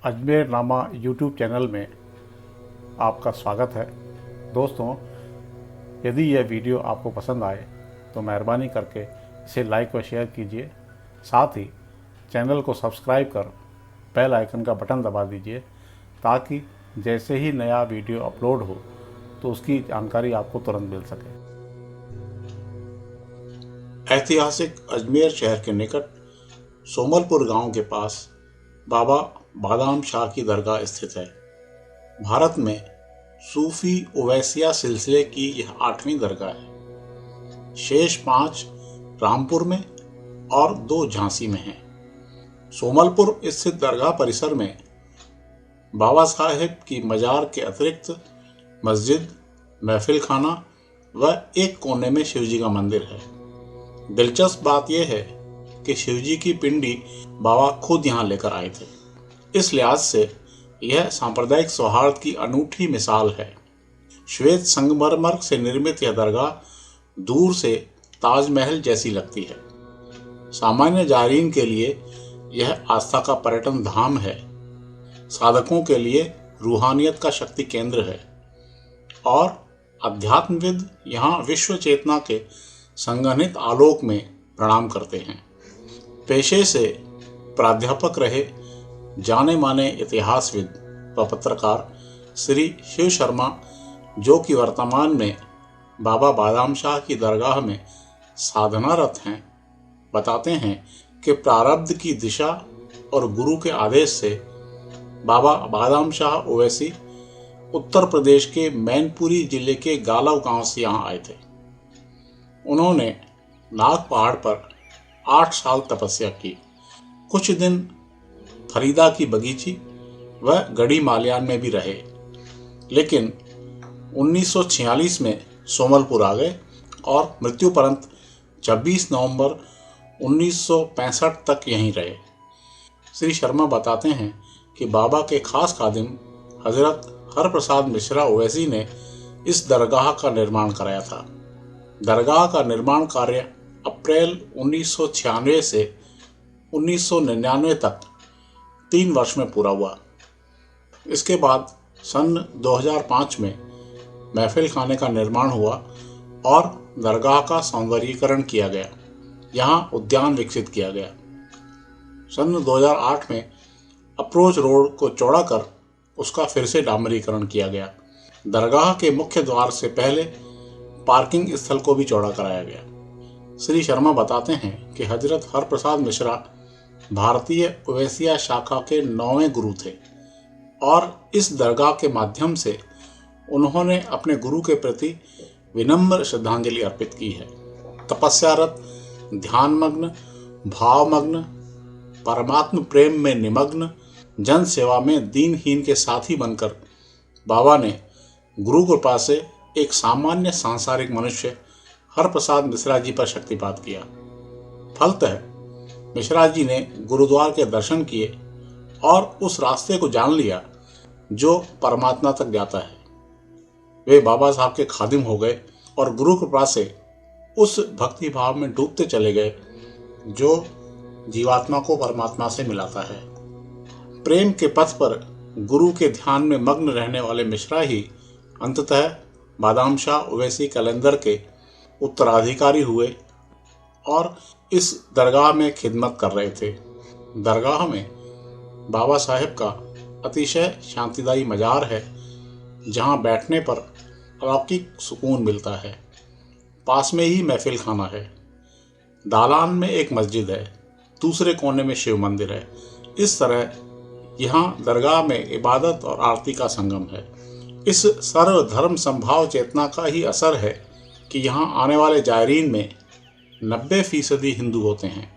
अजमेर नामा YouTube channel में आपका स्वागत है। दोस्तों, यदि यह वीडियो आपको पसंद आए तो मेहरबानी करके इसे लाइक व शेयर कीजिए। साथ ही चैनल को सब्सक्राइब कर बेल आइकन का बटन दबा दीजिए ताकि जैसे ही नया वीडियो अपलोड हो तो उसकी जानकारी आपको तुरंत मिल सके। ऐतिहासिक अजमेर शहर के निकट सोमलपुर गांव के पास बाबा बादाम शाह की दरगाह स्थित है। भारत में सूफी ओवैसिया सिलसिले की यह 8वीं दरगाह है। शेष 5 रामपुर में और 2 झांसी में हैं। सोमलपुर स्थित दरगाह परिसर में बाबा साहेब की मजार के अतिरिक्त मस्जिद, महफिल खाना व एक कोने में शिवजी का मंदिर है। दिलचस्प बात यह है कि शिवजी की पिंडी बाबा खुद यहाँ लेकर आए थे। इस लिहाज से यह सांप्रदायिक सौहार्द की अनूठी मिसाल है। श्वेत संगमरमर से निर्मित यह दरगाह दूर से ताजमहल जैसी लगती है। सामान्य जायरीन के लिए यह आस्था का पर्यटन धाम है, साधकों के लिए रूहानियत का शक्ति केंद्र है और अध्यात्मविद यहाँ विश्व चेतना के संघनित आलोक में प्रणाम करते हैं। पेशे से प्राध्यापक रहे जाने माने इतिहासविद व पत्रकार श्री शिव शर्मा, जो कि वर्तमान में बाबा बादाम शाह की दरगाह में साधनारत हैं, बताते हैं कि प्रारब्ध की दिशा और गुरु के आदेश से बाबा बादाम शाह ओवैसी उत्तर प्रदेश के मैनपुरी जिले के गालव गांव से यहाँ आए थे। उन्होंने नाग पहाड़ पर 8 साल तपस्या की। कुछ दिन फरीदा की बगीची व गढ़ी माल्यान में भी रहे, लेकिन 1946 में सोमलपुर आ गए और मृत्युपरंत 26 नवंबर 1965 तक यहीं रहे। श्री शर्मा बताते हैं कि बाबा के खास खादिम हजरत हरप्रसाद मिश्रा ओवैसी ने इस दरगाह का निर्माण कराया था। दरगाह का निर्माण कार्य अप्रैल 1996 से 1999 तक 3 वर्ष में पूरा हुआ। इसके बाद सन 2005 में महफिल खाने का निर्माण हुआ और दरगाह का सौंदर्यीकरण किया गया। यहाँ उद्यान विकसित किया गया। सन 2008 में अप्रोच रोड को चौड़ा कर उसका फिर से डामरीकरण किया गया। दरगाह के मुख्य द्वार से पहले पार्किंग स्थल को भी चौड़ा कराया गया। श्री शर्मा बताते हैं कि हजरत हरप्रसाद मिश्रा भारतीय ओवैसिया शाखा के 9वें गुरु थे और इस दरगाह के माध्यम से उन्होंने अपने गुरु के प्रति विनम्र श्रद्धांजलि अर्पित की है। तपस्यारत, ध्यानमग्न, भावमग्न, परमात्म प्रेम में निमग्न, जन सेवा में दीनहीन के साथी बनकर बाबा ने गुरु कृपा से एक सामान्य सांसारिक मनुष्य हरप्रसाद मिश्रा जी पर शक्तिपात किया। फलतः मिश्रा जी ने गुरुद्वार के दर्शन किए और उस रास्ते को जान लिया जो परमात्मा तक जाता है। वे बाबा साहब के खादिम हो गए और गुरु कृपा से उस भक्ति भाव में डूबते चले गए जो जीवात्मा को परमात्मा से मिलाता है। प्रेम के पथ पर गुरु के ध्यान में मग्न रहने वाले मिश्रा ही अंततः बादाम शाह ओवैसी कैलेंडर के उत्तराधिकारी हुए और इस दरगाह में खिदमत कर रहे थे। दरगाह में बाबा साहेब का अतिशय शांतिदायी मजार है, जहां बैठने पर अलौकिक सुकून मिलता है। पास में ही महफिल खाना है। दालान में एक मस्जिद है, दूसरे कोने में शिव मंदिर है। इस तरह यहाँ दरगाह में इबादत और आरती का संगम है। इस सर्वधर्म संभाव चेतना का ही असर है कि यहाँ आने वाले जायरीन में 90% हिंदू होते हैं।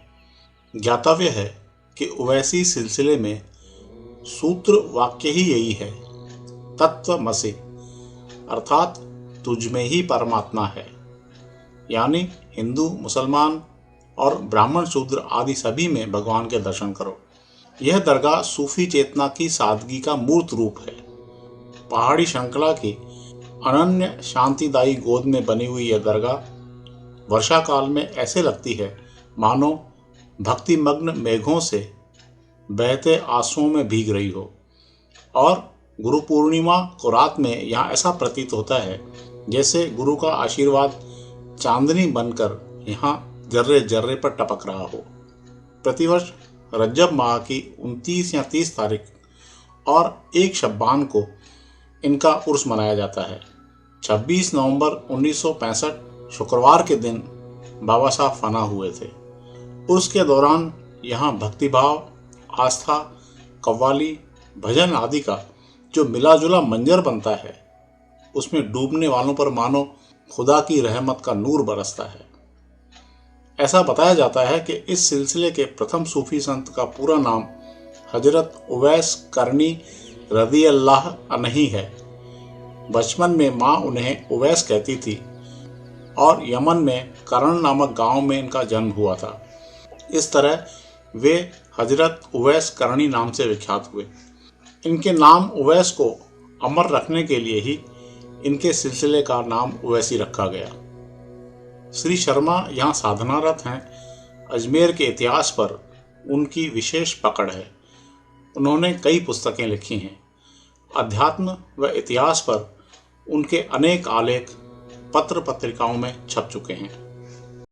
ज्ञातव्य है कि ओवैसी सिलसिले में सूत्र वाक्य ही यही है, तत्वमसि, अर्थात तुझ में ही परमात्मा है। यानी हिंदू, मुसलमान और ब्राह्मण शूद्र आदि सभी में भगवान के दर्शन करो। यह दरगाह सूफी चेतना की सादगी का मूर्त रूप है। पहाड़ी श्रृंखला की अनन्य शांतिदायी गोद में बनी हुई यह दरगाह वर्षा काल में ऐसे लगती है मानो भक्तिमग्न मेघों से बहते आंसुओं में भीग रही हो। और गुरु पूर्णिमा को रात में यहाँ ऐसा प्रतीत होता है जैसे गुरु का आशीर्वाद चांदनी बनकर यहाँ जर्रे जर्रे पर टपक रहा हो। प्रतिवर्ष रजब माह की 29 या 30 तारीख और 1 शब्बान को इनका उर्स मनाया जाता है। 26 नवंबर 1965 शुक्रवार के दिन बाबा साहब फना हुए थे। उर्स के दौरान यहाँ भक्तिभाव, आस्था, कव्वाली, भजन आदि का जो मिला जुला मंजर बनता है, उसमें डूबने वालों पर मानो खुदा की रहमत का नूर बरसता है। ऐसा बताया जाता है कि इस सिलसिले के प्रथम सूफी संत का पूरा नाम हजरत उवैस करनी रज़ी अल्लाह अन्ही है। बचपन में माँ उन्हें उवैस कहती थी और यमन में करण नामक गांव में इनका जन्म हुआ था। इस तरह वे हजरत उवैस करनी नाम से विख्यात हुए। इनके नाम उवैस को अमर रखने के लिए ही इनके सिलसिले का नाम उवैसी रखा गया। श्री शर्मा यहाँ साधनारत हैं। अजमेर के इतिहास पर उनकी विशेष पकड़ है। उन्होंने कई पुस्तकें लिखी हैं। अध्यात्म व इतिहास पर उनके अनेक आलेख पत्र पत्रिकाओं में छप चुके हैं।